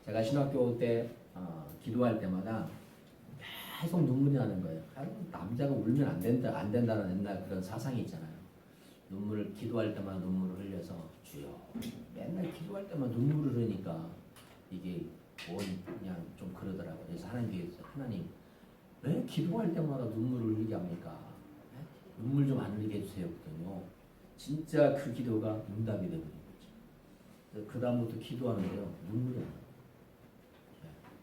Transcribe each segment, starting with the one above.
제가 신학교 때 기도할 때마다 계속 눈물이 나는 거예요. 남자가 울면 안 된다는 옛날 그런 사상이 있잖아요. 눈물을 기도할 때마다 눈물을 흘려서 주여 맨날 기도할 때마다 눈물을 흘리니까 이게 그냥 좀 그러더라고요. 그래서 하나님께서 하나님 왜 기도할 때마다 눈물을 흘리게 합니까? 눈물 좀 안 흘리게 해주세요. 그랬더니 진짜 그 기도가 응답이 되버린 거죠. 그 다음부터 기도하는데요 눈물이 안 나요.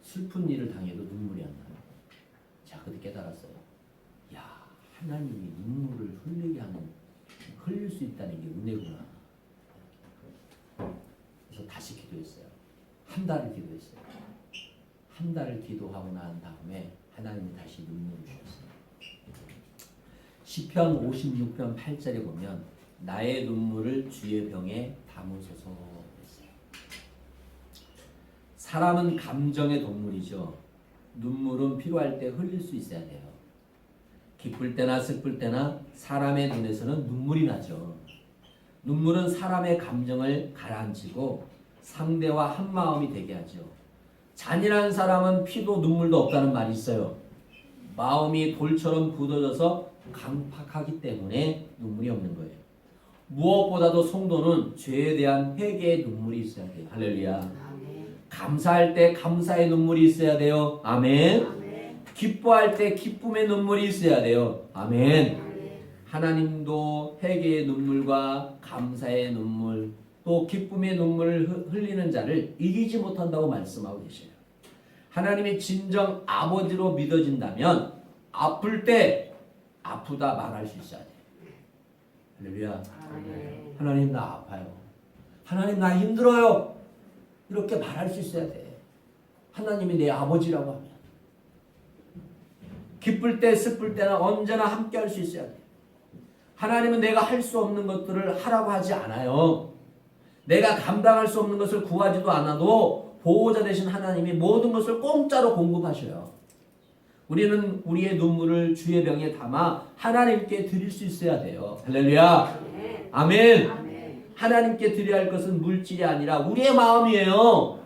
슬픈 일을 당해도 눈물이 안 나요. 자, 그때 깨달았어요. 야, 하나님이 눈물을 흘릴 수 있다는 게 은혜구나. 그래서 다시 기도했어요. 한 달을 기도했어요. 한 달을 기도하고 난 다음에 하나님이 다시 눈물을 주셨어요. 시편 56편 8절에 보면 나의 눈물을 주의 병에 담으소서 했어요. 사람은 감정의 동물이죠. 눈물은 필요할 때 흘릴 수 있어야 돼요. 기쁠 때나 슬플 때나 사람의 눈에서는 눈물이 나죠. 눈물은 사람의 감정을 가라앉히고 상대와 한마음이 되게 하죠. 잔인한 사람은 피도 눈물도 없다는 말이 있어요. 마음이 돌처럼 굳어져서 강팍하기 때문에 눈물이 없는 거예요. 무엇보다도 성도는 죄에 대한 회개의 눈물이 있어야 돼요. 할렐루야. 감사할 때 감사의 눈물이 있어야 돼요. 아멘. 기뻐할 때 기쁨의 눈물이 있어야 돼요. 아멘. 하나님도 회개의 눈물과 감사의 눈물 또 기쁨의 눈물을 흘리는 자를 이기지 못한다고 말씀하고 계셔요. 하나님이 진정 아버지로 믿어진다면 아플 때 아프다 말할 수 있어야 돼요. 할렐루야. 하나님 나 아파요. 하나님 나 힘들어요. 이렇게 말할 수 있어야 돼. 하나님이 내 아버지라고 하면. 기쁠 때 슬플 때나 언제나 함께 할 수 있어야 돼. 하나님은 내가 할 수 없는 것들을 하라고 하지 않아요. 내가 감당할 수 없는 것을 구하지도 않아도 보호자 되신 하나님이 모든 것을 공짜로 공급하셔요. 우리는 우리의 눈물을 주의 병에 담아 하나님께 드릴 수 있어야 돼요. 할렐루야. 아멘. 하나님께 드려야 할 것은 물질이 아니라 우리의 마음이에요.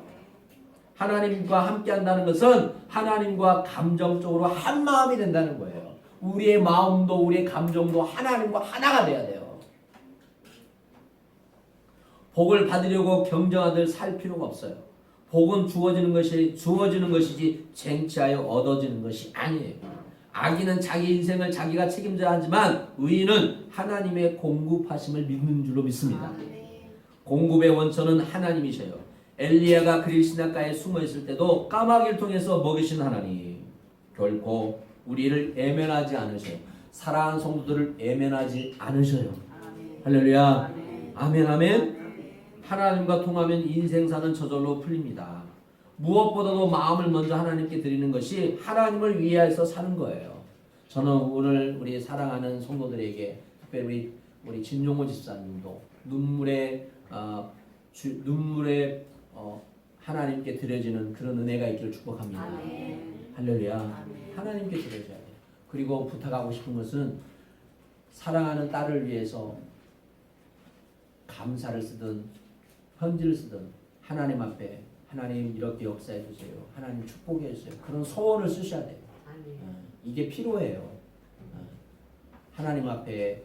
하나님과 함께 한다는 것은 하나님과 감정적으로 한 마음이 된다는 거예요. 우리의 마음도 우리의 감정도 하나님과 하나가 돼야 돼요. 복을 받으려고 경쟁하듯 살 필요가 없어요. 복은 주어지는 것이지 쟁취하여 얻어지는 것이 아니에요. 악인은 자기 인생을 자기가 책임져야 하지만 의인은 하나님의 공급하심을 믿는 줄로 믿습니다. 공급의 원천은 하나님이셔요. 엘리야가 그릴 시냇가에 숨어 있을 때도 까마귀를 통해서 먹이신 하나님 결코 우리를 애면하지 않으셔요. 사랑하는 성도들을 애면하지 않으셔요. 할렐루야. 아멘 아멘. 하나님과 통하면 인생사는 저절로 풀립니다. 무엇보다도 마음을 먼저 하나님께 드리는 것이 하나님을 위해서 사는 거예요. 저는 오늘 우리 사랑하는 성도들에게 특별히 우리 진용호 집사님도 눈물에 하나님께 드려지는 그런 은혜가 있기를 축복합니다. 할렐루야. 하나님께 드려져야 돼요. 그리고 부탁하고 싶은 것은 사랑하는 딸을 위해서 감사를 쓰든 편지를 쓰든 하나님 앞에 하나님 이렇게 역사해 주세요. 하나님 축복해 주세요. 그런 소원을 쓰셔야 돼요. 이게 필요해요. 하나님 앞에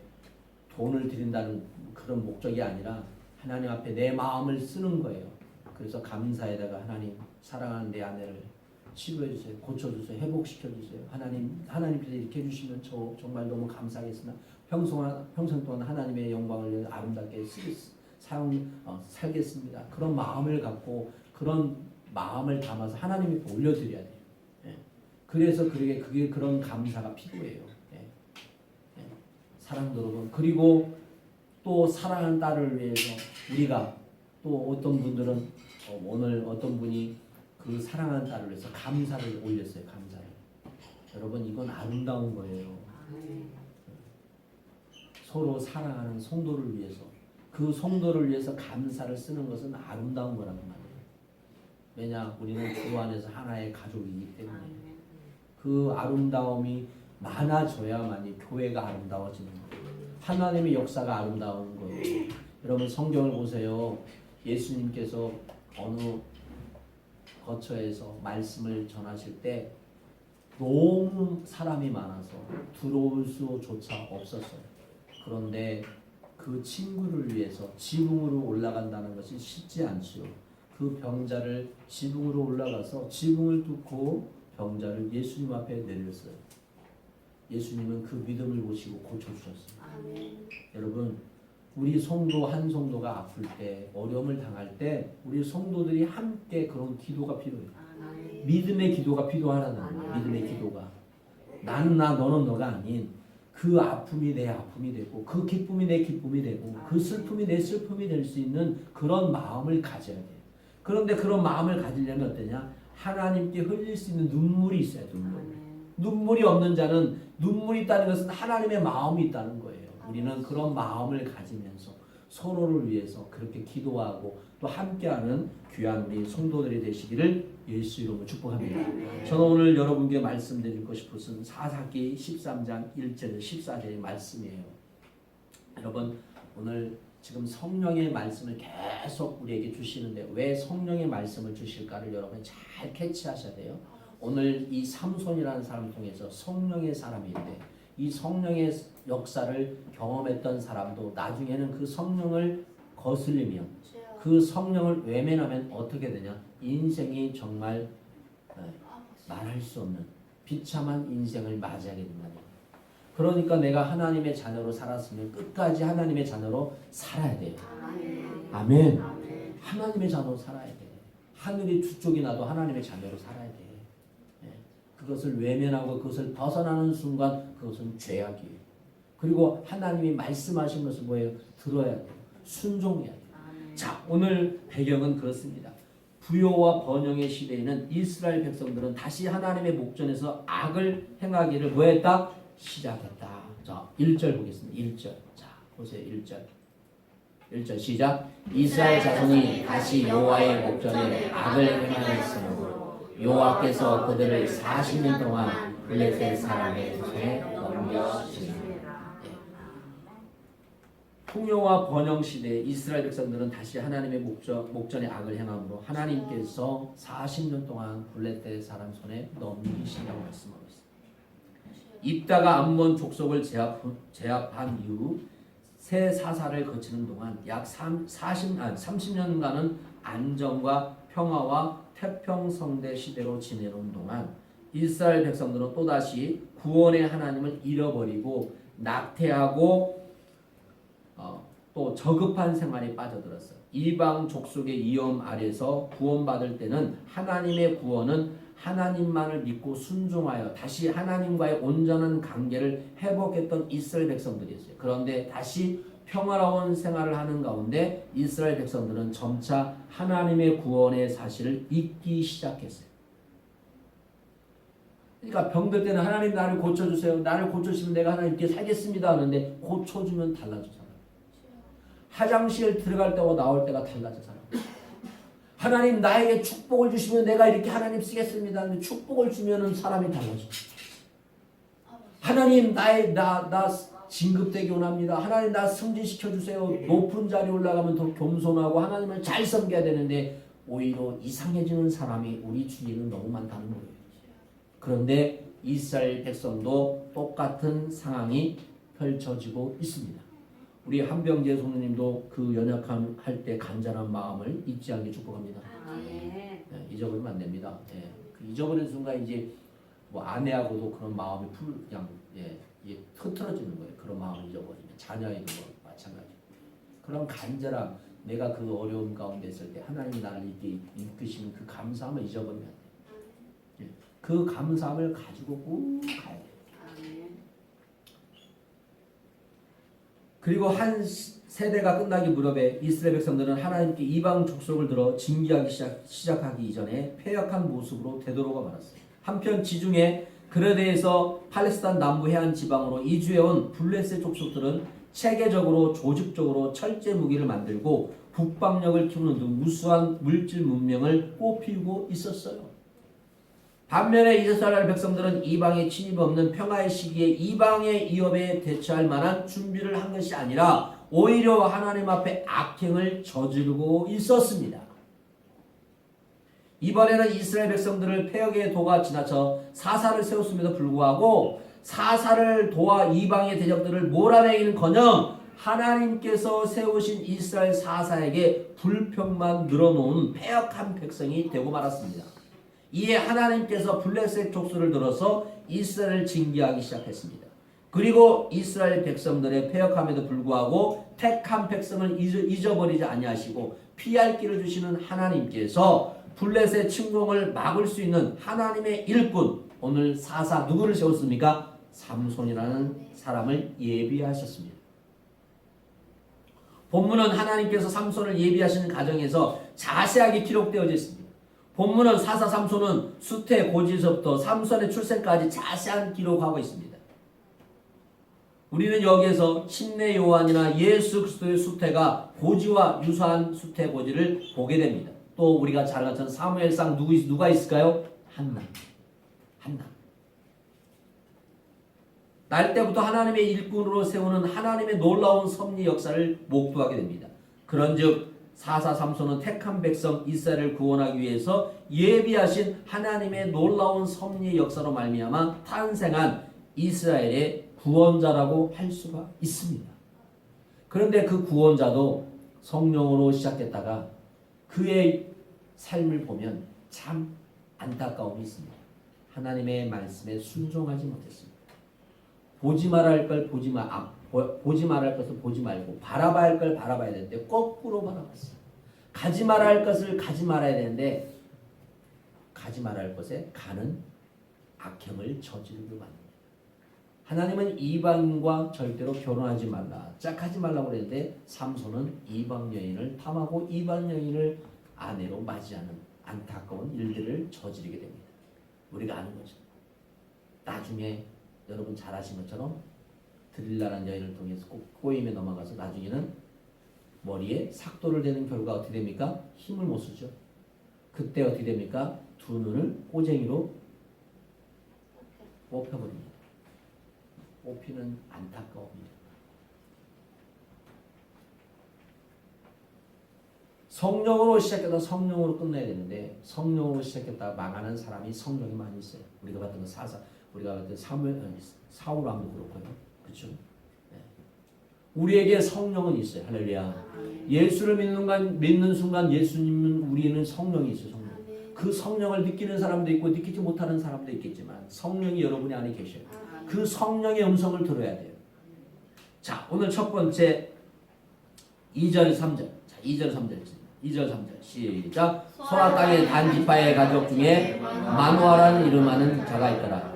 돈을 드린다는 그런 목적이 아니라 하나님 앞에 내 마음을 쓰는 거예요. 그래서 감사에다가 하나님 사랑하는 내 아내를 치료해 주세요. 고쳐주세요. 회복시켜 주세요. 하나님께서 이렇게 해주시면 저 정말 너무 감사하겠습니다. 평생 동안 하나님의 영광을 위해 아름답게 살겠습니다. 그런 마음을 갖고 그런 마음을 담아서 하나님 앞에 올려드려야 돼요. 예. 그래서 그게 그런 감사가 필요해요. 예. 예. 사랑도 여러분 그리고 또 사랑하는 딸을 위해서 우리가 또 어떤 분들은 오늘 어떤 분이 그 사랑하는 딸을 위해서 감사를 올렸어요. 감사를. 여러분 이건 아름다운 거예요. 서로 사랑하는 성도를 위해서 그 성도를 위해서 감사를 쓰는 것은 아름다운 거란 말이에요. 왜냐 우리는 주 안에서 하나의 가족이기 때문에 그 아름다움이 많아져야만이 교회가 아름다워지는 거예요. 하나님의 역사가 아름다운 거예요. 여러분 성경을 보세요. 예수님께서 어느 거처에서 말씀을 전하실 때 너무 사람이 많아서 들어올 수조차 없었어요. 그런데 그 친구를 위해서 지붕으로 올라간다는 것이 쉽지 않지요. 그 병자를 지붕으로 올라가서 지붕을 뚫고 병자를 예수님 앞에 내렸어요. 예수님은 그 믿음을 보시고 고쳐주셨습니다. 여러분, 우리 성도 한 성도가 아플 때, 어려움을 당할 때 우리 성도들이 함께 그런 기도가 필요해요. 믿음의 기도가 필요하다는 거예요. 믿음의 기도가. 나는 나, 너는 너가 아닌 그 아픔이 내 아픔이 되고 그 기쁨이 내 기쁨이 되고 그 슬픔이 내 슬픔이 될 수 있는 그런 마음을 가져야 돼요. 그런데 그런 마음을 가지려면 어떠냐? 하나님께 흘릴 수 있는 눈물이 있어야 돼요. 눈물이 없는 자는, 눈물이 있다는 것은 하나님의 마음이 있다는 거예요. 우리는 그런 마음을 가지면서 서로를 위해서 그렇게 기도하고 또 함께하는 귀한 우리 성도들이 되시기를 예수 이름으로 축복합니다. 저는 오늘 여러분께 말씀드리고 싶은 것은 사사기 13장 1절 14절의 말씀이에요. 여러분, 오늘 지금 성령의 말씀을 계속 우리에게 주시는데 왜 성령의 말씀을 주실까를 여러분 잘 캐치하셔야 돼요. 오늘 이 삼손이라는 사람을 통해서 성령의 사람인데 이 성령의 역사를 경험했던 사람도 나중에는 그 성령을 거슬리면 그 성령을 외면하면 어떻게 되냐? 인생이 정말 말할 수 없는 비참한 인생을 맞이하게 된다는 거예요. 그러니까 내가 하나님의 자녀로 살았으면 끝까지 하나님의 자녀로 살아야 돼요. 아멘. 하나님의 자녀로 살아야 돼. 하늘이 두 쪽이 나도 하나님의 자녀로 살아야 돼. 그것을 외면하고 그것을 벗어나는 순간 그것은 죄악이에요. 그리고 하나님이 말씀하신 것을 뭐예요? 들어야 돼요. 순종해야 돼요. 자, 오늘 배경은 그렇습니다. 부요와 번영의 시대에는 이스라엘 백성들은 다시 하나님의 목전에서 악을 행하기를 뭐했다? 시작했다. 자, 1절 보겠습니다. 1절. 자, 보세요. 1절. 1절 시작. 이스라엘 자손이 다시 여호와의 목전에 악을 행하였으므로 여호와께서 그들을 40년 동안 블레셋 사람의 손에 넘겨주시니라. 풍요와 번영 시대에 이스라엘 백성들은 다시 하나님의 목전에 악을 행함으로 하나님께서 40년 동안 블레셋 사람 손에 넘기신다고 말씀하고 있습니다. 입다가 암몬 족속을 제압한 이후 새 사사를 거치는 동안 약 30년간은 안정과 평화와 태평성대 시대로 지내는 동안 이스라엘 백성들은 또다시 구원의 하나님을 잃어버리고 낙태하고 또 저급한 생활에 빠져들었어요. 이방 족속의 위험 아래서 구원받을 때는 하나님의 구원은 하나님만을 믿고 순종하여 다시 하나님과의 온전한 관계를 회복했던 이스라엘 백성들이었어요. 그런데 다시 평화로운 생활을 하는 가운데 이스라엘 백성들은 점차 하나님의 구원의 사실을 잊기 시작했어요. 그러니까 병들 때는 하나님 나를 고쳐주세요. 나를 고쳐주시면 내가 하나님께 살겠습니다 하는데 고쳐주면 달라지잖아요. 화장실 들어갈 때와 나올 때가 달라지잖아요. 하나님 나에게 축복을 주시면 내가 이렇게 하나님 쓰겠습니다 하는데 축복을 주면은 사람이 달라져. 하나님 나 진급되기 원합니다. 하나님 나 승진시켜 주세요. 높은 자리에 올라가면 더 겸손하고 하나님을 잘 섬겨야 되는데 오히려 이상해지는 사람이 우리 주위에는 너무 많다는 거예요. 그런데 이스라엘 백성도 똑같은 상황이 펼쳐지고 있습니다. 우리 한병재 성도님도 그 연약함 할 때 간절한 마음을 잊지 않게 축복합니다. 네, 잊어버리면 안 됩니다. 네, 그 잊어버리는 순간 이제 뭐 아내하고도 그런 마음이 그냥 흐트러지는 거예요. 그런 마음을 잊어버리면 자녀에도 마찬가지. 그런 간절함, 내가 그 어려움 가운데 있을 때 하나님이 나를 이렇게 이끄시는 그 감사함을 잊어버리면 안 돼요. 그 감사함을 가지고 꼭 가야 돼요. 그리고 한 세대가 끝나기 무렵에 이스라엘 백성들은 하나님께 이방 족속을 들어 징계하기 시작하기 이전에 패역한 모습으로 되돌아가 말았어요. 한편 지중해 그레데에서 팔레스타인 남부 해안 지방으로 이주해온 블레셋 족속들은 체계적으로 조직적으로 철제 무기를 만들고 북방력을 키우는 등 우수한 물질 문명을 꽃피우고 있었어요. 반면에 이스라엘 백성들은 이방의 침입 없는 평화의 시기에 이방의 위협에 대처할 만한 준비를 한 것이 아니라 오히려 하나님 앞에 악행을 저지르고 있었습니다. 이번에는 이스라엘 백성들을 패역의 도가 지나쳐 사사를 세웠음에도 불구하고 사사를 도와 이방의 대적들을 몰아내기는커녕 하나님께서 세우신 이스라엘 사사에게 불평만 늘어놓은 패역한 백성이 되고 말았습니다. 이에 하나님께서 블레셋 족수를 들어서 이스라엘을 징계하기 시작했습니다. 그리고 이스라엘 백성들의 패역함에도 불구하고 택한 백성을 잊어버리지 아니하시고 피할 길을 주시는 하나님께서 블레셋 침공을 막을 수 있는 하나님의 일꾼, 오늘 사사 누구를 세웠습니까? 삼손이라는 사람을 예비하셨습니다. 본문은 하나님께서 삼손을 예비하시는 과정에서 자세하게 기록되어져 있습니다. 본문은 사사 삼손은 수태 고지에서부터 삼손의 출생까지 자세한 기록하고 있습니다. 우리는 여기에서 침례 요한이나 예수 그리스도의 수태가 고지와 유사한 수태 고지를 보게 됩니다. 또 우리가 잘 알던 사무엘상 누가 있을까요? 한나. 날 때부터 하나님의 일꾼으로 세우는 하나님의 놀라운 섭리 역사를 목도하게 됩니다. 그런즉 사사 삼손은 택한 백성 이스라엘을 구원하기 위해서 예비하신 하나님의 놀라운 섭리의 역사로 말미암아 탄생한 이스라엘의 구원자라고 할 수가 있습니다. 그런데 그 구원자도 성령으로 시작했다가 그의 삶을 보면 참 안타까움이 있습니다. 하나님의 말씀에 순종하지 못했습니다. 보지 말아야 할 걸 보지 말아야 할 것을 보지 말고 바라봐야 할 걸 바라봐야 되는데 거꾸로 바라봤어요. 가지 말아야 할 것을 가지 말아야 되는데 가지 말아야 할 것에 가는 악행을 저지르고 맙니다. 하나님은 이방인과 절대로 결혼하지 말라, 짝하지 말라고 그랬는데 삼손은 이방 여인을 탐하고 이방 여인을 아내로 맞이하는 안타까운 일들을 저지르게 됩니다. 우리가 아는 거죠. 나중에 여러분 잘 아신 것처럼 드릴라라는 여인을 통해서 꼭 꼬임에 넘어가서 나중에는 머리에 삭도를 대는 결과가 어떻게 됩니까? 힘을 못 쓰죠. 그때 어떻게 됩니까? 두 눈을 꼬쟁이로 뽑혀버립니다. 뽑히는 안타까움입니다. 성령으로 시작해서 성령으로 끝내야 되는데 성령으로 시작했다가 망하는 사람이 성령이 많이 있어요. 우리가 봤던 거 우리가 봤던 사울 왕도 그렇고요. 그렇죠? 네. 우리에게 성령은 있어요. 할렐루야. 예수를 믿는 순간 예수님은 우리는 성령이 있어요. 성령. 그 성령을 느끼는 사람도 있고 느끼지 못하는 사람도 있겠지만 성령이 여러분의 안에 계셔요. 그 성령의 음성을 들어야 돼요. 자, 오늘 첫 번째 2절 3절. 자, 2절 3절. 2절 3절 시작. 소라 땅의 단지파의 가족 중에 마누아라는 이름하는 자가 있더라.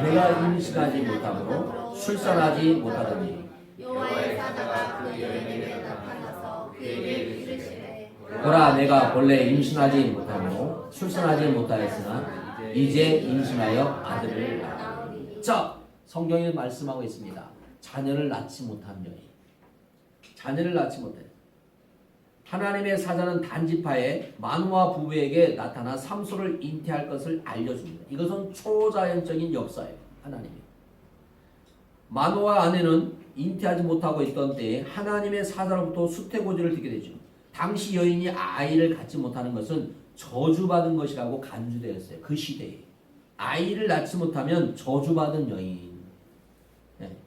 그가 임신하지 못하므로 출산하지 못하더니 여호와의 사자가 그 여인에게 나타나서 그에게 이르시되 보라, 내가 본래 임신하지 못하므로 출산하지 못하였으나 이제 임신하여 아들을 낳으리니. 자, 성경이 말씀하고 있습니다. 자녀를 낳지 못한 여인, 자녀를 낳지 못해. 하나님의 사자는 단지파의 마누아 부부에게 나타나 삼손을 잉태할 것을 알려줍니다. 이것은 초자연적인 역사예요. 하나님이. 마누아 아내는 잉태하지 못하고 있던 때에 하나님의 사자로부터 수태고지를 듣게 되죠. 당시 여인이 아이를 갖지 못하는 것은 저주받은 것이라고 간주되었어요. 그 시대에. 아이를 낳지 못하면 저주받은 여인. 네.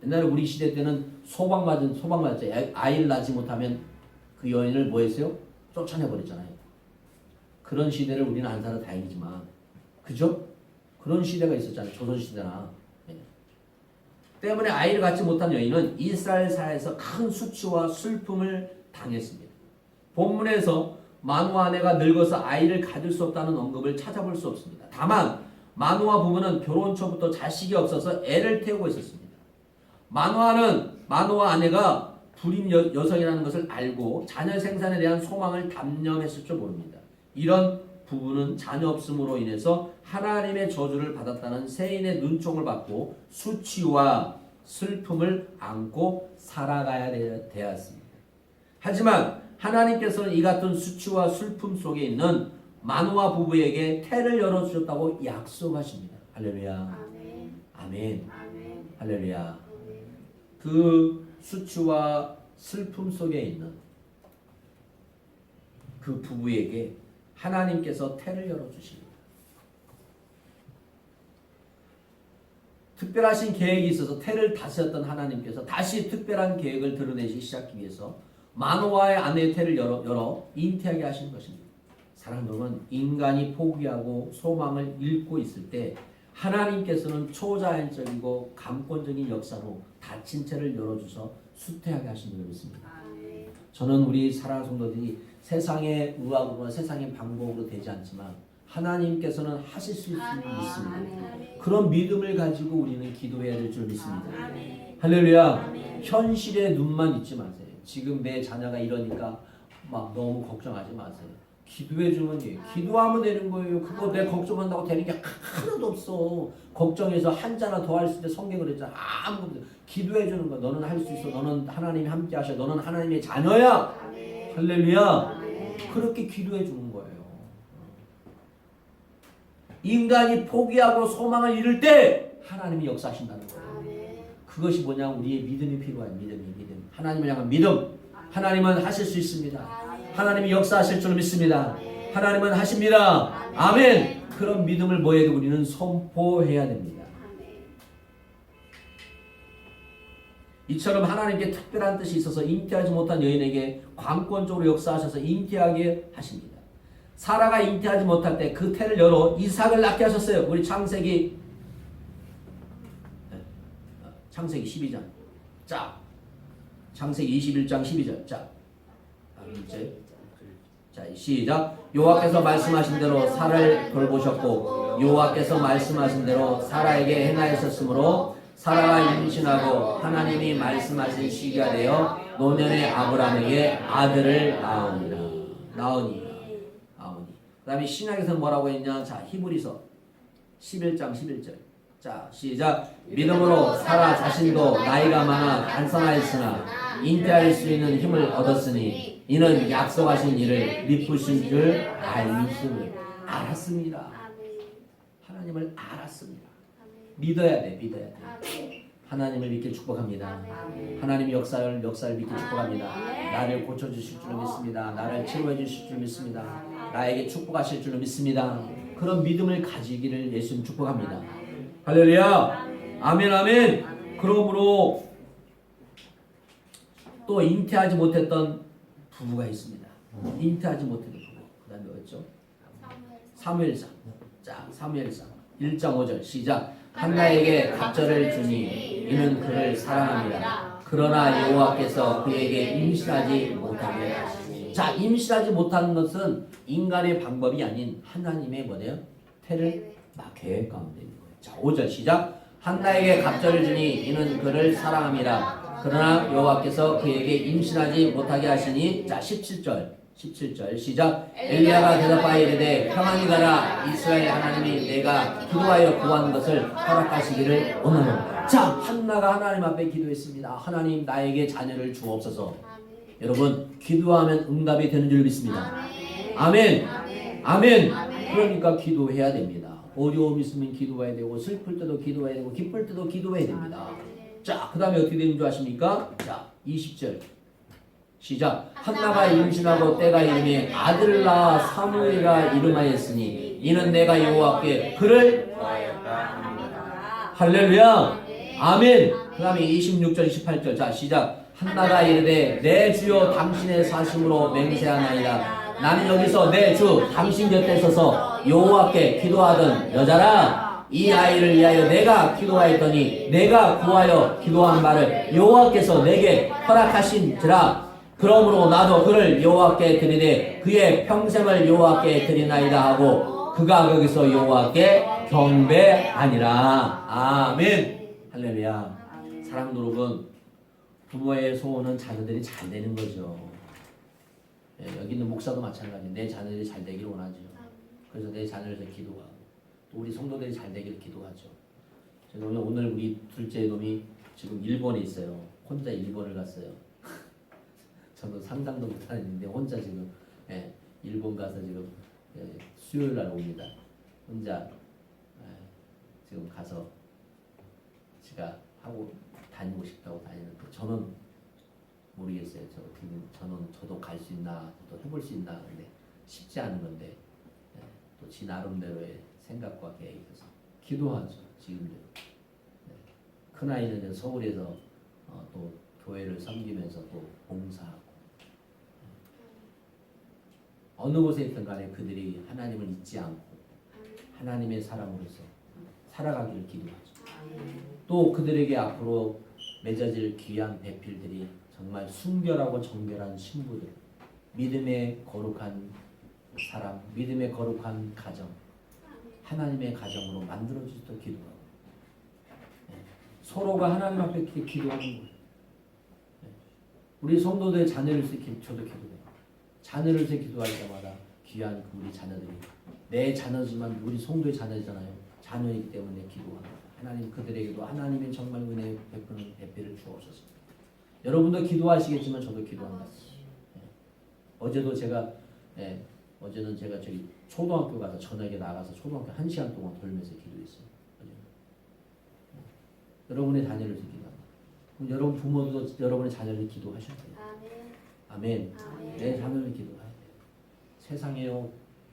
옛날에 우리 시대 때는 소방맞았죠. 아이를 낳지 못하면 그 여인을 뭐 했어요? 쫓아내버렸잖아요. 그런 시대를 우리는 안 살아 다행이지만, 그죠? 그런 시대가 있었잖아요. 조선시대나. 네. 때문에 아이를 갖지 못한 여인은 이스라엘 사회에서 큰 수치와 슬픔을 당했습니다. 본문에서 마누아 아내가 늙어서 아이를 가질 수 없다는 언급을 찾아볼 수 없습니다. 다만 마누아 부부는 결혼 초부터 자식이 없어서 애를 태우고 있었습니다. 마누아 아내가 불임 여성이라는 것을 알고 자녀 생산에 대한 소망을 담념했을 줄 모릅니다. 이런 부부는 자녀 없음으로 인해서 하나님의 저주를 받았다는 세인의 눈총을 받고 수치와 슬픔을 안고 살아가야 되었습니다. 하지만 하나님께서는 이 같은 수치와 슬픔 속에 있는 마누아 부부에게 태를 열어주셨다고 약속하십니다. 할렐루야. 아멘. 할렐루야. 그 수치와 슬픔 속에 있는 그 부부에게 하나님께서 태를 열어주십니다. 특별하신 계획이 있어서 태를 다스렸던 하나님께서 다시 특별한 계획을 드러내기 시작하기 위해서 마노아의 아내의 태를 열어 잉태하게 하신 것입니다. 사랑하는 여러분, 인간이 포기하고 소망을 잃고 있을 때 하나님께서는 초자연적이고 감권적인 역사로 닫힌 채를 열어주셔서 수태하게 하신 줄 믿습니다. 저는 우리 사랑하는 성도들이 세상의 의학으로 세상의 방법으로 되지 않지만 하나님께서는 하실 수 있음을 믿습니다. 그런 믿음을 가지고 우리는 기도해야 될 줄 믿습니다. 할렐루야. 현실에 눈만 있지 마세요. 지금 내 자녀가 이러니까 막 너무 걱정하지 마세요. 기도해 주면 돼요. 기도하면 되는 거예요. 그거 내 걱정한다고 되는 게 하나도 없어. 걱정해서 한자나 더 할 수 있는데 성경을 했잖아. 아무것도. 기도해 주는 거. 너는 할 수 있어. 너는 하나님이 함께 하셔. 너는 하나님의 자녀야. 할렐루야. 그렇게 기도해 주는 거예요. 인간이 포기하고 소망을 잃을 때 하나님이 역사하신다는 거예요. 그것이 뭐냐? 우리의 믿음이 필요한 믿음. 하나님을 향한 믿음. 하나님은 하실 수 있습니다. 하나님이 역사하실 줄 믿습니다. 하나님은 하십니다. 아멘. 그런 믿음을 뭐해야 돼? 우리는 선포해야 됩니다. 이처럼 하나님께 특별한 뜻이 있어서 잉태하지 못한 여인에게 관권적으로 역사하셔서 잉태하게 하십니다. 사라가 잉태하지 못할 때 그 태를 열어 이삭을 낳게 하셨어요. 우리 창세기 12장. 자, 창세기 21장 12절. 자, 시작. 여호와께서 말씀하신 대로 사라를 돌보셨고 여호와께서 말씀하신 대로 사라에게 행하셨으므로 사라가 임신하고 하나님이 말씀하신 시기가 되어 노년의 아브라함에게 아들을 낳으니. 그 다음에 신약에서는 뭐라고 했냐? 자, 히브리서 11장 11절. 자, 시작. 믿음으로 사라 자신도 나이가 많아 간성하였으나 잉태할 수 있는 힘을 얻었으니 이는 약속하신 일을 미쁘신 줄 알았습니다. 하나님을 알았습니다. 믿어야 돼. 하나님을 믿게 축복합니다. 하나님 역사를 믿게 축복합니다. 나를 고쳐주실 줄 믿습니다. 나를 치료해 주실 줄 믿습니다. 나에게 축복하실 줄 믿습니다. 그런 믿음을 가지기를 예수님 축복합니다. 할렐루야. 아멘. 그러므로 또 잉태하지 못했던 부부가 있습니다. 잉태하지 못했던 부부. 그 다음에 뭐였죠? 사무엘상. 자, 사무엘상 1장 5절 시작. 한나에게 갑절을 주니 이는 그를 사랑합니다. 그러나 여호와께서 그에게 임신하지 못하게 하시니. 자, 임신하지 못하는 것은 인간의 방법이 아닌 하나님의 뭐예요? 태를 계획 가운데 있는 거예요. 자, 5절 시작. 한나에게 갑절을 주니 이는 그를 사랑합니다. 그러나 여호와께서 그에게 임신하지 못하게 하시니. 자, 17절 시작. 엘리야가 대답하여 이르되 평안히 가라. 이스라엘 하나님이 내가 기도하여 구한 것을 허락하시기를 원하노라. 자, 한나가 하나님 앞에 기도했습니다. 하나님 나에게 자녀를 주옵소서. 여러분, 기도하면 응답이 되는 줄 믿습니다. 아멘. 그러니까 기도해야 됩니다. 어려움 있으면 기도해야 되고 슬플 때도 기도해야 되고 기쁠 때도 기도해야 됩니다. 자, 그 다음에 어떻게 되는 줄 아십니까? 자, 20절 시작. 한나가 임신하고 때가 이르니 아들을 낳아 사무엘이라 이름하였으니 이는 내가 여호와께 그를 할렐루야. 아멘. 그 다음에 26절 28절. 자, 시작. 한나가 이르되 내 주여 당신의 사심으로 맹세하나이다. 나는 여기서 내 주 당신 곁에 서서 여호와께 기도하던 여자라. 이 아이를 위하여 내가 기도하였더니 내가 구하여 기도한 바를 여호와께서 내게 허락하신지라. 그러므로 나도 그를 여호와께 드리되 그의 평생을 여호와께 드리나이다 하고 그가 거기서 여호와께 경배하니라. 아멘. 할렐루야. 사랑하는 여러분, 부모의 소원은 자녀들이 잘 되는 거죠. 여기 있는 목사도 마찬가지예요. 내 자녀들이 잘 되기를 원하죠. 그래서 내 자녀를 위해서 기도하고 또 우리 성도들이 잘 되기를 기도하죠. 오늘 우리 둘째 놈이 지금 일본에 있어요. 혼자 일본을 갔어요. 저도 상상도 못하는데 혼자 지금 일본 가서 지금 수요일 날 옵니다. 혼자 지금 가서 제가 하고 다니고 싶다고 다니는데 저는 모르겠어요. 저도 갈 수 있나, 또 해볼 수 있나. 근데 쉽지 않은 건데 또 지 나름대로의 생각과 계획이 있어서 기도하죠. 지금도. 네. 큰아이는 이제 서울에서 또 교회를 섬기면서 또 봉사하고 어느 곳에 있든 간에 그들이 하나님을 잊지 않고 하나님의 사람으로서 살아가기를 기도하죠. 또 그들에게 앞으로 맺어질 귀한 배필들이 정말 순결하고 정결한 신부들, 믿음의 거룩한 사람, 믿음의 거룩한 가정, 하나님의 가정으로 만들어주도록 기도하고 서로가 하나님 앞에 기도하는 거예요. 우리 성도들 자녀를 위해서 저도 기도해요. 자녀를 위해서 기도할 때마다 귀한 우리 자녀들이 내 자녀지만 우리 성도의 자녀잖아요. 자녀이기 때문에 기도합니다. 하나님 그들에게도 하나님의 정말 은혜 베푸는 배필을 주옵소서. 여러분도 기도하시겠지만 저도 기도합니다. 어제도 제가 어제는 제가 저기 초등학교 가서 저녁에 나가서 초등학교 1시간 동안 돌면서 기도했어요. 여러분의 자녀를 위해서 기도합니다. 그럼 여러분 부모도 여러분의 자녀를 기도하셔야 돼요. 아멘. 내 자녀를 기도해야 돼요. 세상에요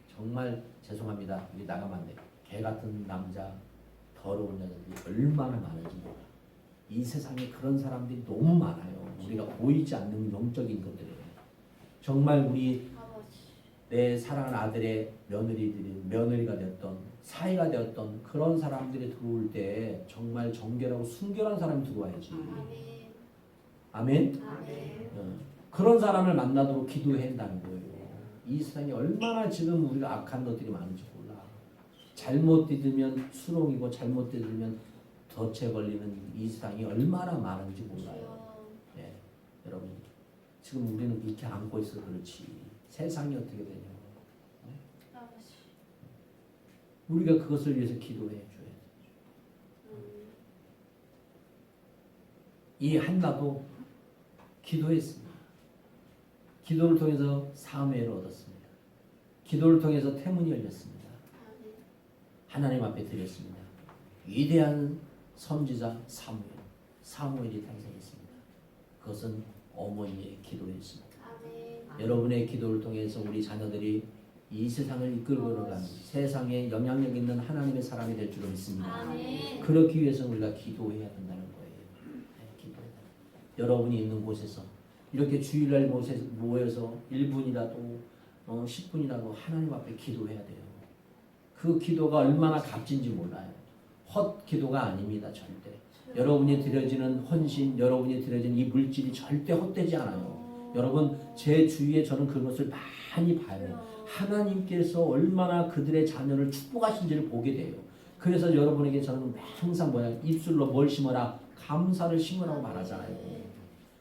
정말 죄송합니다. 여기 나가면 안 돼요. 개 같은 남자, 더러운 여자들이 얼마나 많은지 몰라. 이 세상에 그런 사람들이 너무 많아요. 우리가 보이지 않는 영적인 것들이에요. 정말 우리 내 사랑하는 아들의 며느리가 되었던 사이가 되었던 그런 사람들이 들어올 때 정말 정결하고 순결한 사람이 들어와야지. 아멘. 그런 사람을 만나도록 기도해야 한다는 거예요. 이 세상에 얼마나 지금 우리가 악한 것들이 많은지 몰라. 잘못 디들면 수롱이고 잘못 디들면 덫에 걸리는 이 세상이 얼마나 많은지 몰라요. 네, 여러분 지금 우리는 이렇게 안고 있어 그렇지 세상이 어떻게 되냐고. 네? 우리가 그것을 위해서 기도해 줘야 되죠. 이 한나도 기도했습니다. 기도를 통해서 사무엘을 얻었습니다. 기도를 통해서 태문이 열렸습니다. 하나님 앞에 드렸습니다. 위대한 선지자 사무엘이 탄생했습니다. 그것은 어머니의 기도였습니다. 여러분의 기도를 통해서 우리 자녀들이 이 세상을 이끌고 가는 세상에 영향력 있는 하나님의 사람이 될 줄로 믿습니다. 그렇기 위해서 우리가 기도해야 된다는 거예요. 기도해야 된다. 여러분이 있는 곳에서 이렇게 주일날 모여서 1분이라도 10분이라도 하나님 앞에 기도해야 돼요. 그 기도가 얼마나 값진지 몰라요. 헛 기도가 아닙니다. 절대. 여러분이 드려지는 헌신, 여러분이 드려지는 이 물질이 절대 헛되지 않아요. 여러분 제 주위에 저는 그것을 많이 봐요. 하나님께서 얼마나 그들의 자녀를 축복하신지를 보게 돼요. 그래서 여러분에게 저는 항상 입술로 뭘 심어라? 감사를 심으라고 말하잖아요.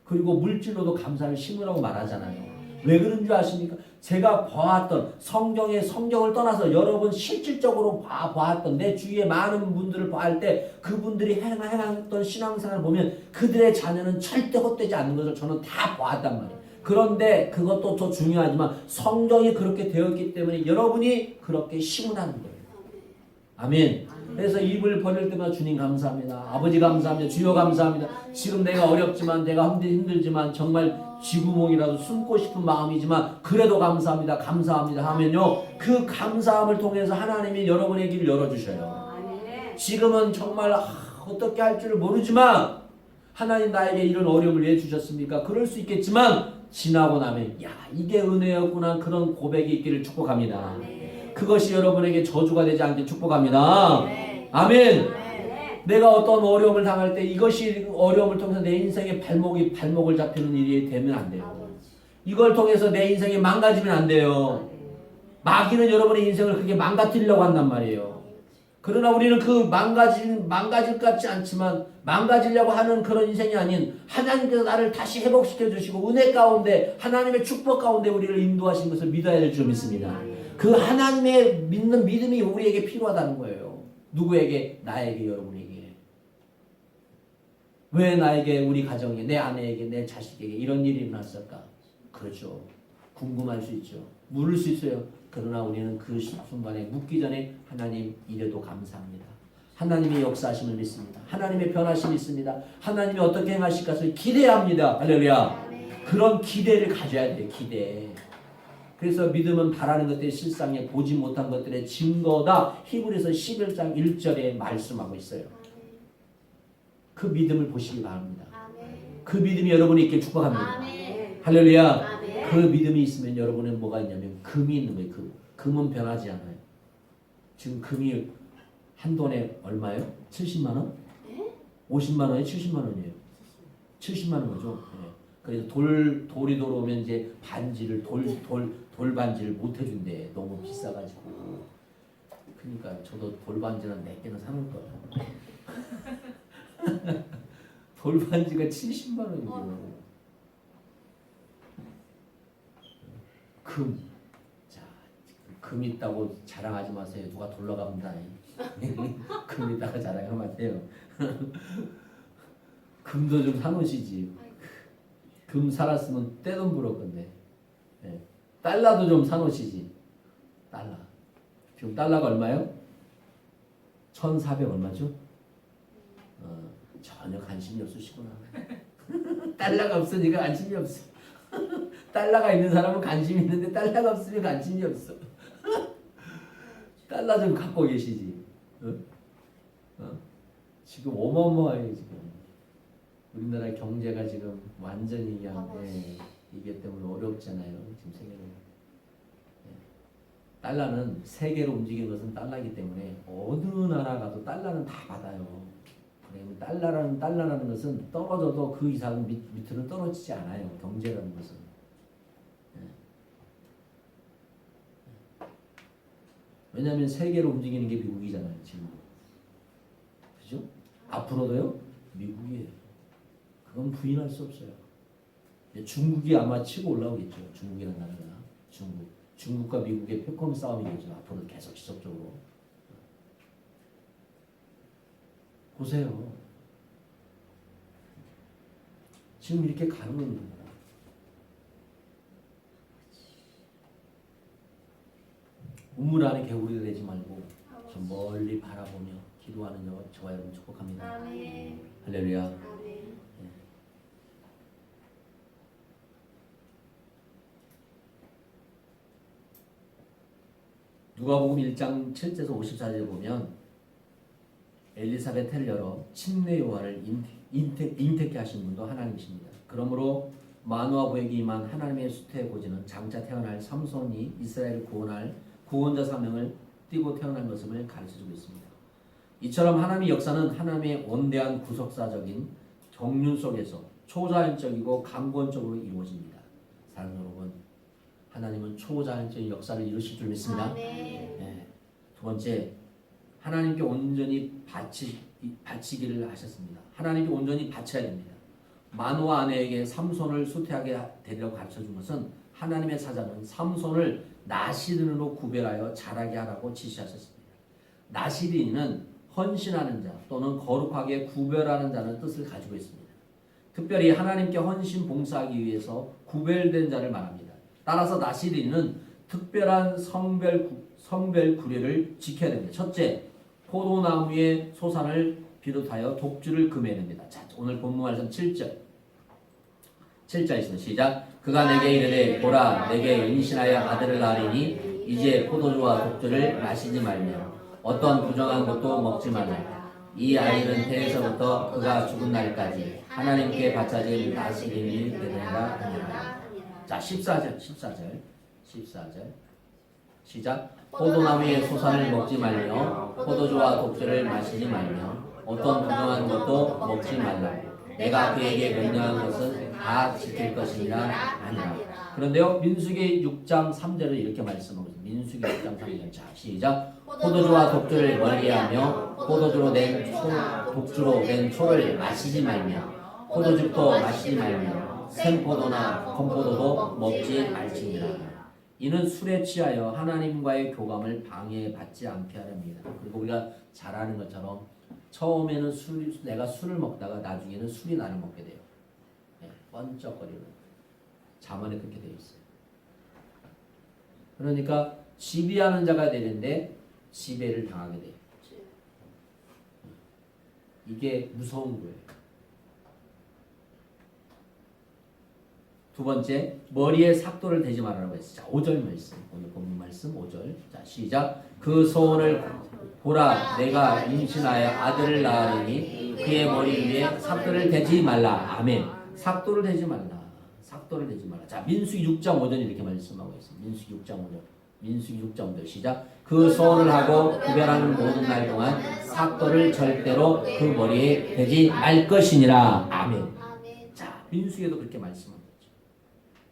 그리고 물질로도 감사를 심으라고 말하잖아요. 왜 그런 줄 아십니까? 제가 봐왔던 성경을 떠나서 여러분 실질적으로 봐왔던 내 주위에 많은 분들을 볼 때 그분들이 행했던 신앙생활을 보면 그들의 자녀는 절대 헛되지 않는 것을 저는 다 봐왔단 말이에요. 그런데 그것도 더 중요하지만 성경이 그렇게 되었기 때문에 여러분이 그렇게 심으라는 거예요. 아멘. 그래서 입을 벌릴 때마다 주님 감사합니다. 아버지 감사합니다. 주여 감사합니다. 지금 내가 어렵지만 내가 힘들지만 정말 쥐구멍이라도 숨고 싶은 마음이지만 그래도 감사합니다. 감사합니다 하면요. 그 감사함을 통해서 하나님이 여러분의 길을 열어주셔요. 지금은 정말 어떻게 할 줄 모르지만 하나님 나에게 이런 어려움을 왜 주셨습니까? 그럴 수 있겠지만 지나고 나면 야 이게 은혜였구나 그런 고백이 있기를 축복합니다. 그것이 여러분에게 저주가 되지 않게 축복합니다. 아멘. 내가 어떤 어려움을 당할 때 이것이 어려움을 통해서 내 인생의 발목을 잡히는 일이 되면 안 돼요. 이걸 통해서 내 인생이 망가지면 안 돼요. 마귀는 여러분의 인생을 그렇게 망가뜨리려고 한단 말이에요. 그러나 우리는 그 망가질 것 같지 않지만 망가지려고 하는 그런 인생이 아닌 하나님께서 나를 다시 회복시켜 주시고 은혜 가운데 하나님의 축복 가운데 우리를 인도하신 것을 믿어야 될 줄 믿습니다. 그 하나님의 믿는 믿음이 우리에게 필요하다는 거예요. 누구에게? 나에게, 여러분에게. 왜 나에게, 우리 가정에, 내 아내에게, 내 자식에게 이런 일이 일어났을까? 그렇죠. 궁금할 수 있죠. 물을 수 있어요. 그러나 우리는 그 순간에 묻기 전에 하나님 이래도 감사합니다. 하나님의 역사하심을 믿습니다. 하나님의 변화심을 믿습니다. 하나님이 어떻게 행하실 것을 기대합니다. 할렐루야. 그런 기대를 가져야 돼요. 기대. 그래서 믿음은 바라는 것들의 실상에 보지 못한 것들의 증거다. 히브리서 11장 1절에 말씀하고 있어요. 그 믿음을 보시기 바랍니다. 그 믿음이 여러분이 있게 축복합니다. 할렐루야. 그 믿음이 있으면 여러분은 뭐가 있냐면 금이 있는 거예요. 금은 변하지 않아요. 지금 금이 한 돈에 얼마예요? 70만 원? 50만 원에 70만 원이에요. 70만 원 거죠. 네. 그래서 돌이 들어오면 이제 반지를 돌 반지를 못 해준대. 너무 비싸가지고. 그러니까 저도 돌 반지는 몇 개는 사놓을 거예요. 돌 반지가 70만 원이죠. 금. 자, 금 있다고 자랑하지 마세요. 누가 돌러 갑니다. 금 있다고 자랑하지 마세요. 금도 좀 사놓으시지. 금 살았으면 떼돈 벌을 건데. 네. 달러도 좀 사놓으시지. 달러. 지금 달러가 얼마요? 1,400 얼마죠? 전혀 관심이 없으시구나. 달러가 없으니까 관심이 없어. 달러가 있는 사람은 관심이 있는데 달러가 없으면 관심이 없어. 달러 좀 갖고 계시지. 지금 어마어마해요 지금. 우리나라 경제가 지금 완전히 그냥 이게 때문에 어렵잖아요. 지금 세계로. 달러는 세계로 움직이는 것은 달러이기 때문에 어느 나라 가도 달러는 다 받아요. 달러라는 것은 떨어져도 그 이상은 밑으로 떨어지지 않아요. 경제라는 것은. 왜냐하면 세계로 움직이는 게 미국이잖아요. 지금. 그죠? 앞으로도요. 미국이에요. 그건 부인할 수 없어요. 중국이 아마 치고 올라오겠죠. 중국이라는 나라가. 중국과 미국의 패권 싸움이겠죠. 앞으로 계속 지속적으로. 보세요. 지금 이렇게 가는 겁니다. 우물 안에 개구리가 되지 말고 저 멀리 바라보며 기도하는 저와 여러분 축복합니다. 아멘. 할렐루야. 아멘. 누가복음 1장 7절에서 54절에 보면 엘리사벳 텔러로 침례 요한을 잉태케 하신 분도 하나님이십니다. 그러므로 마노아 부에게 임한 하나님의 수태의 고지는 장차 태어날 삼손이 이스라엘을 구원할 구원자 사명을 띠고 태어난 것임을 가르쳐주고 있습니다. 이처럼 하나님의 역사는 하나님의 원대한 구속사적인 경륜 속에서 초자연적이고 강권적으로 이루어집니다. 사랑하는 여러분, 하나님은 초자연적인 역사를 이루실 줄 믿습니다. 네. 두 번째, 하나님께 온전히 바치기를 하셨습니다. 하나님께 온전히 바쳐야 됩니다. 마노아 아내에게 삼손을 수태하게 되리라고 가르쳐준 것은 하나님의 사자는 삼손을 나시린으로 구별하여 자라게 하라고 지시하셨습니다. 나시린은 헌신하는 자 또는 거룩하게 구별하는 자는 뜻을 가지고 있습니다. 특별히 하나님께 헌신 봉사하기 위해서 구별된 자를 말합니다. 따라서 나시린은 특별한 성별 구례를 지켜야 됩니다. 첫째, 포도나무의 소산을 비롯하여 독주를 금해야 됩니다. 자, 오늘 본문 말씀 7절. 7절 있습니다. 시작. 그가 내게 이르되 보라 내게 임신하여 아들을 낳으리니 이제 포도주와 독주를 마시지 말며 어떤 부정한 것도 먹지 말라. 이 아이는 태에서부터 그가 죽은 날까지 하나님께 바쳐진 나시린이 되리라 하니라. 자, 14절. 시작. 포도나무의 소산을 먹지 말며 포도주와 독주를 마시지 말며 어떤 부정한 것도 먹지 말라. 내가 그에게 명령한 것은 다 지킬 것이니라 하니라. 그런데요, 민수기 6장 3절을 이렇게 말씀하고 있습니다. 민수기 6장 3절. 자, 시작. 포도주와 독주를 멀리하며 포도주로 낸 독주로 낸 초를 마시지 말며 포도즙도 마시지 말며 생포도나 건포도도 먹지 말지니라. 이는 술에 취하여 하나님과의 교감을 방해받지 않게 하렵니다. 그리고 우리가 잘 아는 것처럼 처음에는 내가 술을 먹다가 나중에는 술이 나를 먹게 돼요. 네, 번쩍거리는. 잠언에 그렇게 되어 있어요. 그러니까 지배하는 자가 되는데 지배를 당하게 돼요. 이게 무서운 거예요. 두 번째, 머리에 삭도를 대지 말라고 했어요. 자, 5절 말씀. 오늘 본문 말씀 5절. 자, 시작. 그 소원을 보라, 내가 임신하여 아들을 낳으리니 그의 머리 위에 삭도를 대지 말라. 아멘. 삭도를 대지 말라. 삭도를 대지 말라. 자, 민수기 6장 5절 이렇게 말씀하고 있습니다. 민수기 6장 5절. 민수기 6장 5절 시작. 그 소원을 하고 구별하는 모든 날 동안 삭도를 절대로 그 머리에 대지 말 것이니라. 아멘. 자, 민수기에도 그렇게 말씀합니다.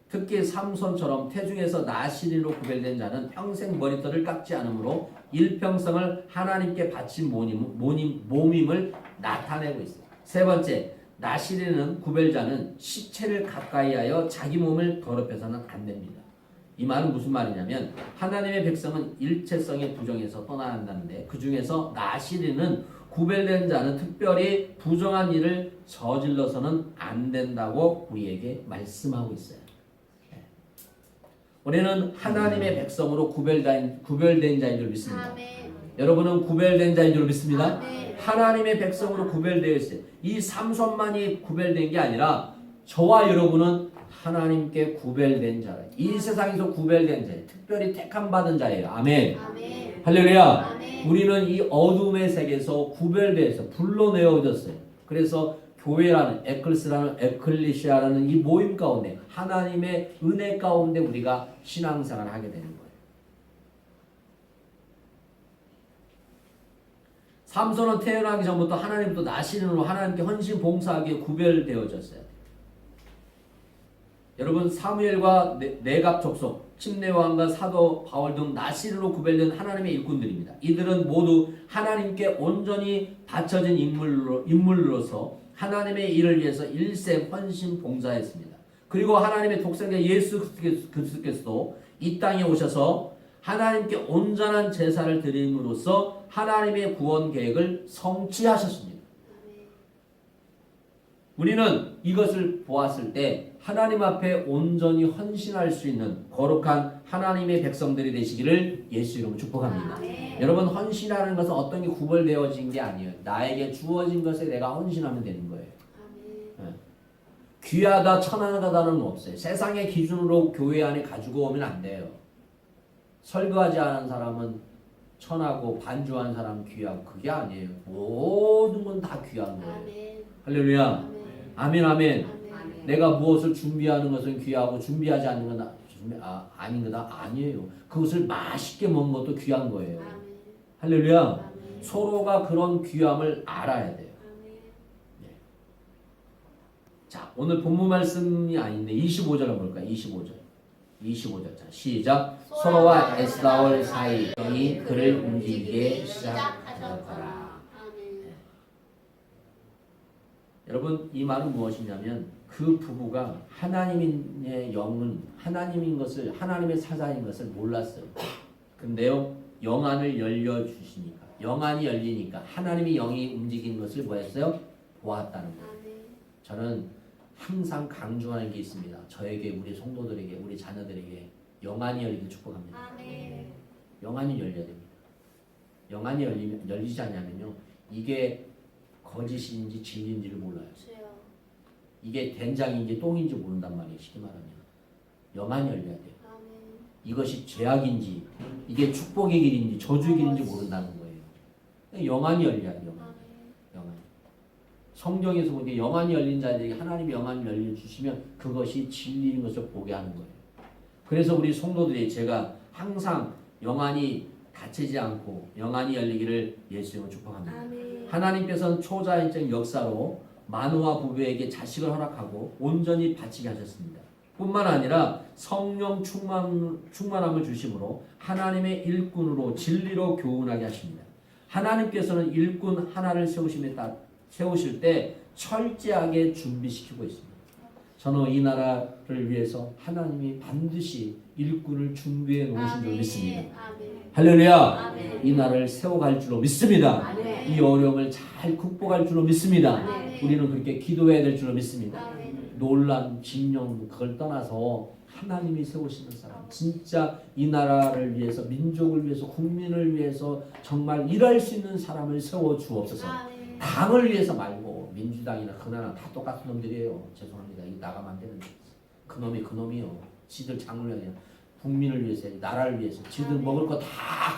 특히 삼손처럼 태중에서 나시린으로 구별된 자는 평생 머리털을 깎지 않으므로 일평생을 하나님께 바친 몸임을 나타내고 있습니다. 세 번째, 나시린은 구별자는 시체를 가까이하여 자기 몸을 더럽혀서는 안 됩니다. 이 말은 무슨 말이냐면 하나님의 백성은 일체성의 부정에서 떠나야 한다는데 그 중에서 나시린은 구별된 자는 특별히 부정한 일을 저질러서는 안 된다고 우리에게 말씀하고 있어요. 우리는 하나님의 백성으로 구별된 자인 줄 믿습니다. 아멘. 여러분은 구별된 자인 줄 믿습니다. 아멘. 하나님의 백성으로 구별되어 있어요. 이 삼손만이 구별된 게 아니라 저와 여러분은 하나님께 구별된 자예요. 이 세상에서 구별된 자예요. 특별히 택함 받은 자예요. 아멘. 아멘. 할렐루야. 아멘. 우리는 이 어둠의 세계에서 구별돼서 불러내어졌어요. 그래서 교회라는 에클리시아라는 이 모임 가운데 하나님의 은혜 가운데 우리가 신앙생활을 하게 되는 거예요. 삼손은 태어나기 전부터 하나님부터 나시린으로 하나님께 헌신 봉사하기에 구별되어졌어요. 여러분 사무엘과 내갑 족속, 침례왕과 사도 바울 등 나시린으로 구별된 하나님의 일꾼들입니다. 이들은 모두 하나님께 온전히 바쳐진 인물로서 하나님의 일을 위해서 일생 헌신 봉사했습니다. 그리고 하나님의 독생자 예수 그리스도께서도 이 땅에 오셔서 하나님께 온전한 제사를 드림으로써 하나님의 구원 계획을 성취하셨습니다. 우리는 이것을 보았을 때 하나님 앞에 온전히 헌신할 수 있는 거룩한 하나님의 백성들이 되시기를 예수 이름으로 축복합니다. 아멘. 여러분 헌신하는 것은 어떤 게 구별되어진 게 아니에요. 나에게 주어진 것에 내가 헌신하면 되는 거예요. 아멘. 귀하다 천하다는 없어요. 세상의 기준으로 교회 안에 가지고 오면 안 돼요. 설거하지 않은 사람은 천하고 반주한 사람은 귀하고 그게 아니에요. 모든 건 다 귀한 거예요. 아멘. 할렐루야. 아멘. 아멘 아멘. 아멘. 내가 무엇을 준비하는 것은 귀하고 준비하지 않는 건 아닌 거다 아니에요. 그것을 맛있게 먹는 것도 귀한 거예요. 아멘. 할렐루야. 아멘. 서로가 그런 귀함을 알아야 돼요. 아멘. 자, 오늘 본문 말씀이 아닌데 25절 한번 볼까요? 25절. 자, 시작. 소로와 에스다올 사이 영이 그를 움직이게 시작하였더라. 아멘. 여러분 이 말은 무엇이냐면 그 부부가 하나님의 영은 하나님인 것을 하나님의 사자인 것을 몰랐어요. 근데요 영안을 열려주시니까 영안이 열리니까 하나님의 영이 움직이는 것을 뭐했어요? 보았다는 거예요. 아멘. 저는 항상 강조하는 게 있습니다. 저에게 우리 성도들에게 우리 자녀들에게 영안이 열리길 축복합니다. 아멘. 영안이 열려야 됩니다. 영안이 열리지 않냐면요 이게 거짓인지 진리인지를 몰라요. 주여. 이게 된장인지 똥인지 모른단 말이에요. 쉽게 말하면 영안이 열려야 돼요. 아멘. 이것이 죄악인지 이게 축복의 길인지 저주의 길인지 모른다는 거예요. 영안이 열려야 돼요. 영안. 성경에서 보기에 영안이 열린 자들에게 하나님의 영안이 열려주시면 그것이 진리인 것을 보게 하는 거예요. 그래서 우리 성도들이 제가 항상 영안이 닫히지 않고 영안이 열리기를 예수님을 축복합니다. 아멘. 하나님께서는 초자연적 역사로 마누아 부부에게 자식을 허락하고 온전히 바치게 하셨습니다. 뿐만 아니라 성령 충만함을 주심으로 하나님의 일꾼으로 진리로 교훈하게 하십니다. 하나님께서는 일꾼 하나를 세우실 때 철저하게 준비시키고 있습니다. 저는 이 나라를 위해서 하나님이 반드시 일꾼을 준비해 놓으신 줄 믿습니다. 아멘. 할렐루야. 아멘. 이 나라를 세워갈 줄로 믿습니다. 아멘. 이 어려움을 잘 극복할 줄로 믿습니다. 아멘. 우리는 그렇게 기도해야 될 줄로 믿습니다. 아멘. 논란, 진영 그걸 떠나서 하나님이 세우시는 사람 진짜 이 나라를 위해서 민족을 위해서 국민을 위해서 정말 일할 수 있는 사람을 세워 주옵소서. 아멘. 당을 위해서 말고 민주당이나 그나라 다 똑같은 놈들이에요. 죄송합니다. 이 나가면 안 되는데 그놈이요. 지들 장을 위해 국민을 위해서 나라를 위해서 지들 먹을 거 다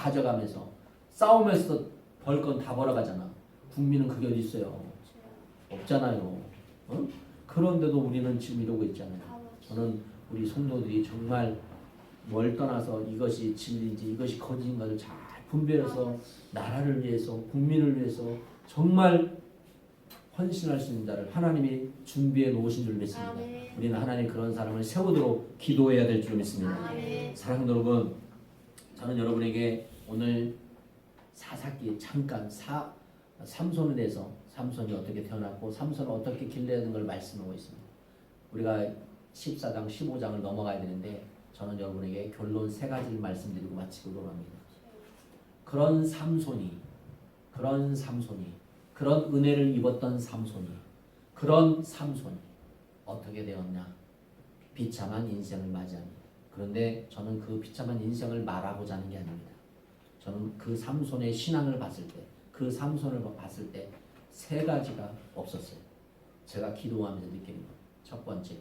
가져가면서 싸우면서 벌 건 다 벌어가잖아. 국민은 그게 어디 있어요? 없잖아요. 어? 그런데도 우리는 지금 이러고 있잖아요. 저는 우리 성도들이 정말 뭘 떠나서 이것이 진리인지 이것이 거짓인가를 잘 분별해서 나라를 위해서 국민을 위해서 정말 헌신할 수 있는 자를 하나님이 준비해 놓으신 줄 믿습니다. 우리는 하나님 그런 사람을 세우도록 기도해야 될 줄 믿습니다. 사랑하는 여러분, 저는 여러분에게 오늘 사사기 잠깐 삼손에 대해서 삼손이 어떻게 태어났고 삼손을 어떻게 길러야 하는 걸 말씀하고 있습니다. 우리가 14장 15장을 넘어가야 되는데 저는 여러분에게 결론 3가지를 말씀드리고 마치도록 합니다. 그런 삼손이 그런 은혜를 입었던 그런 삼손이 어떻게 되었냐? 비참한 인생을 맞이합니다. 그런데 저는 그 비참한 인생을 말하고자 하는 게 아닙니다. 저는 그 삼손의 신앙을 봤을 때, 그 삼손을 봤을 때 3가지가 없었어요. 제가 기도하면서 느끼는 것. 첫 번째,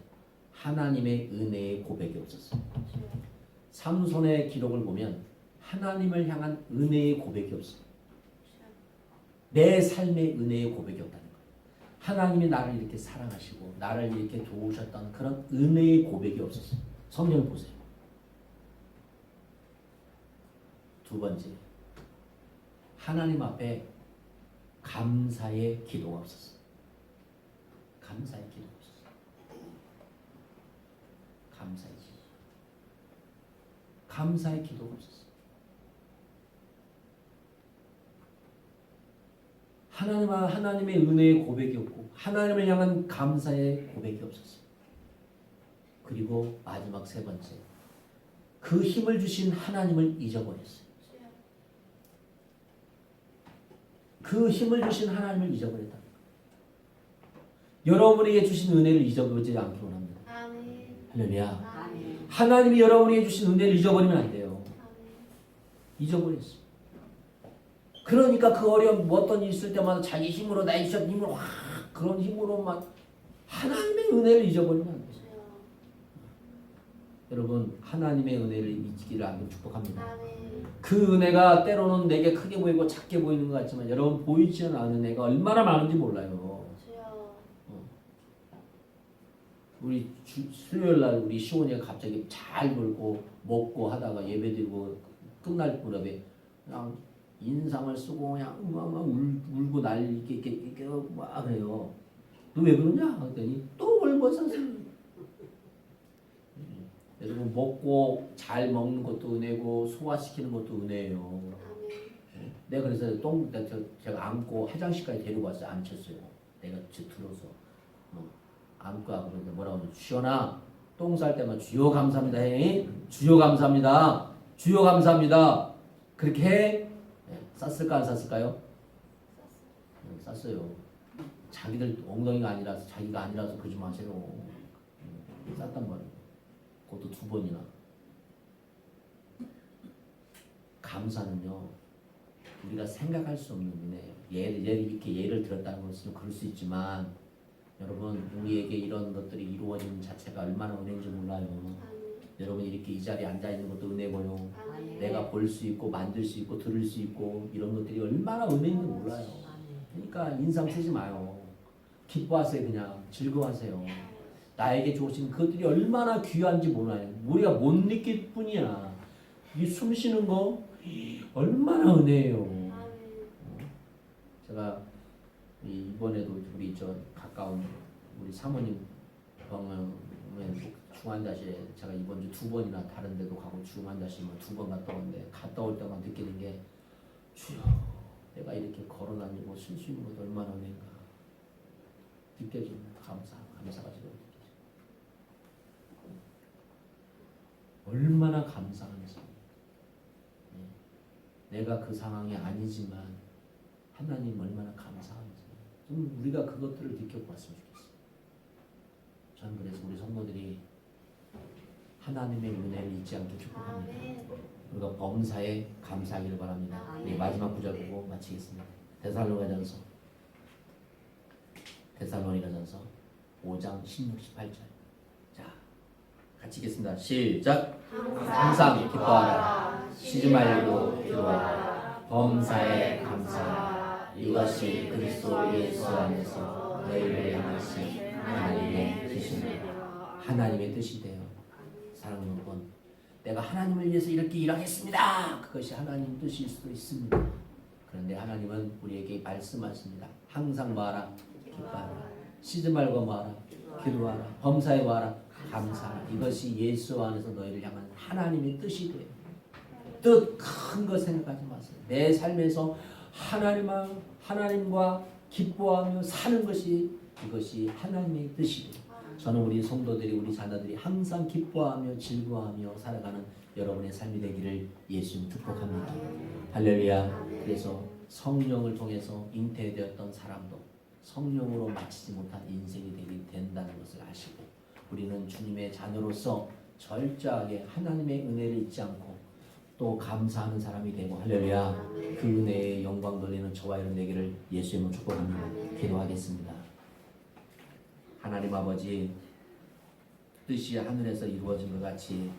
하나님의 은혜의 고백이 없었어요. 삼손의 기록을 보면 하나님을 향한 은혜의 고백이 없어요. 내 삶의 은혜의 고백이 없다는 거예요. 하나님이 나를 이렇게 사랑하시고 나를 이렇게 도우셨던 그런 은혜의 고백이 없었어요. 성경을 보세요. 두 번째, 하나님 앞에 감사의 기도가 없었어요. 감사의 기도가 없었어요. 감사의 기도가 없었어요. 하나님의 은혜의 고백이 없고 하나님을 향한 감사의 고백이 없었어요. 그리고 마지막 3번째, 그 힘을 주신 하나님을 잊어버렸어요. 그 힘을 주신 하나님을 잊어버렸다. 여러분에게 주신 은혜를 잊어버리지 않기를 원합니다. 할렐루야. 하나님이 여러분에게 주신 은혜를 잊어버리면 안 돼요. 잊어버렸어요. 그러니까 그 어려움 어떤 일 있을 때마다 자기 힘으로 나의 힘으로 그런 힘으로 막 하나님의 은혜를 잊어버리면 안 돼요. 여러분 하나님의 은혜를 잊기를 않기를 축복합니다. 그 은혜가 때로는 내게 크게 보이고 작게 보이는 것 같지만 여러분 보이지 않는 은혜가 얼마나 많은지 몰라요. 우리 수요일 날 우리 시온이가 갑자기 잘 놀고 먹고 하다가 예배드리고 끝날 무렵에 그냥 인상을 쓰고 그냥 막 울고 이렇게 막 그래요. 너 왜 그러냐? 그랬더니 또 울고 있었어요. 여러분 먹고 잘 먹는 것도 은혜고 소화시키는 것도 은혜예요. 내가 그래서 제가 안고 화장실까지 데리고 왔어요. 앉혔어요. 내가 들어서 안고 하고 그러는데 뭐라고 하죠? 주여나 똥 쌀 때만 주여 감사합니다 해. 주여 감사합니다. 주여 감사합니다. 그렇게 해. 쌌을까 안 쌌을까요? 쌌어요. 자기들 엉덩이가 아니라서 자기가 아니라서 그러지 마세요. 쌌단 말이에요. 그것도 2번이나. 감사는요 우리가 생각할 수 없는 은혜예요. 이렇게 예를 들었다는 것은 그럴 수 있지만 여러분 우리에게 이런 것들이 이루어지는 자체가 얼마나 은혜인지 몰라요. 여러분이 이렇게 이 자리에 앉아 있는 것도 은혜고요. 내가 볼 수 있고 만질 수 있고 들을 수 있고 이런 것들이 얼마나 은혜인지 몰라요. 그러니까 인상 쓰지 마요. 기뻐하세요. 그냥 즐거워하세요. 나에게 주어진 그것들이 얼마나 귀한지 몰라요. 우리가 못 느낄 뿐이야. 이 숨 쉬는 거 얼마나 은혜예요. 제가 이번에도 우리 가까운 우리 사모님 병원에 중환자실에 제가 이번 주 2번이나 다른 데도 가고 중환자실만 2번 갔다 오는데 갔다 올 때만 느끼는 게 주여 내가 이렇게 걸어다니고 쉴 수 있는 것도 얼마나 은혜인가 느껴집니다. 감사가 지금 얼마나 감사한지. 내가 그 상황이 아니지만 하나님 얼마나 감사한지 좀 우리가 그것들을 느껴봤으면 좋겠어요. 저는 그래서 우리 성도들이 하나님의 은혜를 잊지 않게 축복합니다. 우리가 범사에 감사하기를 바랍니다. 우리 마지막 구절 보고 마치겠습니다. 데살로니가전서 5장 16, 18절. 자, 같이 읽겠습니다. 시작. 항상 기뻐하라. 쉬지 말고 기도하라. 범사에 감사하라. 이것이 그리스도 예수 안에서 너희를 향하신 하나님의 뜻입니다. 하나님의 뜻이 돼요. 사랑하는 여러분, 내가 하나님을 위해서 이렇게 일하겠습니다. 그것이 하나님 뜻일 수도 있습니다. 그런데 하나님은 우리에게 말씀하십니다. 항상 뭐하라? 기뻐하라. 쉬지 말고 뭐하라? 기도하라. 범사에 뭐하라? 감사하라. 이것이 예수 안에서 너희를 향한 하나님의 뜻이 돼요. 뜻 큰 거 생각하지 마세요. 내 삶에서 하나님과 기뻐하며 사는 것이 이것이 하나님의 뜻이 돼요. 저는 우리 성도들이 우리 자녀들이 항상 기뻐하며 즐거워하며 살아가는 여러분의 삶이 되기를 예수님 축복합니다. 할렐루야. 그래서 성령을 통해서 잉태되었던 사람도 성령으로 마치지 못한 인생이 된다는 것을 아시고 우리는 주님의 자녀로서 철저하게 하나님의 은혜를 잊지 않고 또 감사하는 사람이 되고 할렐루야. 그 은혜의 영광 돌리는 저와 여러분 되기를 예수님을 축복합니다. 기도하겠습니다. 하나님 아버지, 뜻이 하늘에서 이루어진 것 같이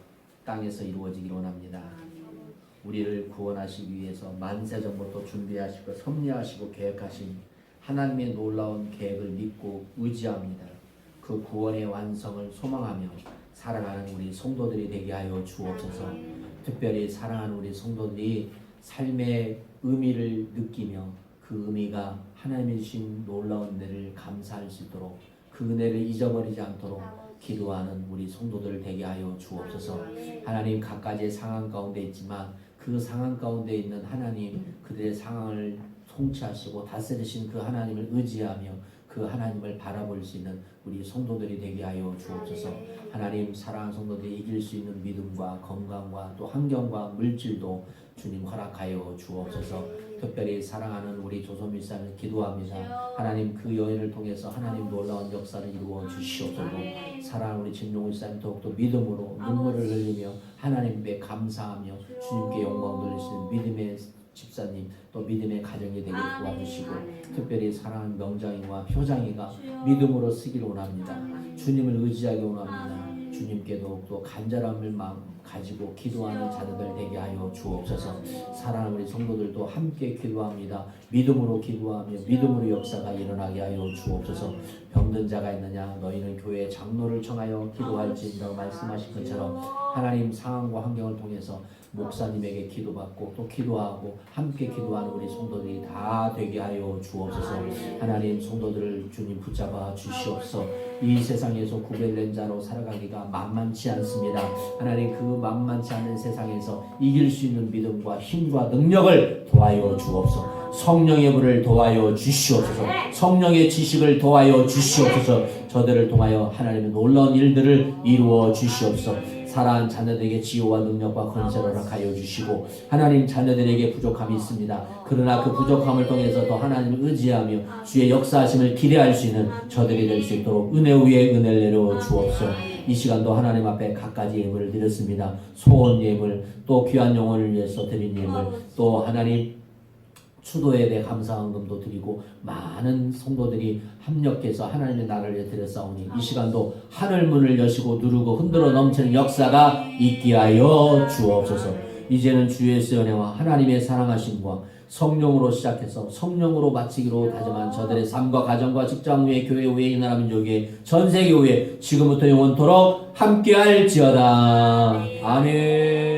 땅에서 이루어지기를 원합니다. 우리를 구원하시기 위해서 만세전부터 준비하시고 섭리하시고 계획하신 하나님의 놀라운 계획을 믿고 의지합니다. 그 구원의 완성을 소망하며 살아가는 우리 성도들이 되게 하여 주옵소서. 특별히 사랑하는 우리 성도들이 삶의 의미를 느끼며 그 의미가 하나님이 주신 놀라운 은혜를 감사할 수 있도록 그 은혜를 잊어버리지 않도록 기도하는 우리 성도들 되게 하여 주옵소서. 하나님, 각가지의 상황 가운데 있지만 그 상황 가운데 있는 하나님, 그들의 상황을 통치하시고 다스리신 그 하나님을 의지하며 그 하나님을 바라볼 수 있는 우리 성도들이 되게 하여 주옵소서. 하나님, 사랑하는 성도들이 이길 수 있는 믿음과 건강과 또 환경과 물질도 주님 허락하여 주옵소서. 특별히 사랑하는 우리 조선밀사를 기도합니다. 하나님, 그 여인을 통해서 하나님 놀라운 역사를 이루어 주시옵소서. 사랑하는 우리 진용을 사님 더욱더 믿음으로 눈물을 흘리며 하나님께 감사하며 주님께 영광 돌리시는 믿음의 집사님 또 믿음의 가정이 되기를 도와주시고 특별히 사랑하는 명장이와 효장이가 믿음으로 쓰기를 원합니다. 주님을 의지하기 원합니다. 주님께도 또 간절함을 마음 가지고 기도하는 자녀들 되게 하여 주옵소서. 사랑하는 우리 성도들도 함께 기도합니다. 믿음으로 기도하며 믿음으로 역사가 일어나게 하여 주옵소서. 병든 자가 있느냐 너희는 교회 장로를 청하여 기도할지니라고 말씀하신 것처럼 하나님 상황과 환경을 통해서 목사님에게 기도받고 또 기도하고 함께 기도하는 우리 성도들이 다 되게 하여 주옵소서. 하나님, 성도들을 주님 붙잡아 주시옵소서. 이 세상에서 구별된 자로 살아가기가 만만치 않습니다. 하나님, 그 만만치 않은 세상에서 이길 수 있는 믿음과 힘과 능력을 도와여 주옵소서. 성령의 불을 도와여 주시옵소서. 성령의 지식을 도와여 주시옵소서. 저들을 통하여 하나님의 놀라운 일들을 이루어 주시옵소서. 사랑하는 자녀들에게 지혜와 능력과 권세를 허락하여 주시고 하나님, 자녀들에게 부족함이 있습니다. 그러나 그 부족함을 통해서 더 하나님을 의지하며 주의 역사하심을 기대할 수 있는 저들이 될 수 있도록 은혜 위에 은혜를 내려 주옵소서. 이 시간도 하나님 앞에 각가지 예물을 드렸습니다. 소원 예물, 또 귀한 영혼을 위해서 드린 예물, 또 하나님 추도에 대해 감사헌금도 드리고 많은 성도들이 합력해서 하나님의 나라를 위해 드렸사오니 이 시간도 하늘 문을 여시고 누르고 흔들어 넘치는 역사가 있게 하여 주옵소서. 이제는 주 예수의 은혜와 하나님의 사랑하심과 성령으로 시작해서 성령으로 마치기로 다짐한 저들의 삶과 가정과 직장 위에 교회 위에 이 나라 민족 위에 전 세계 위에 지금부터 영원토록 함께할지어다. 아멘.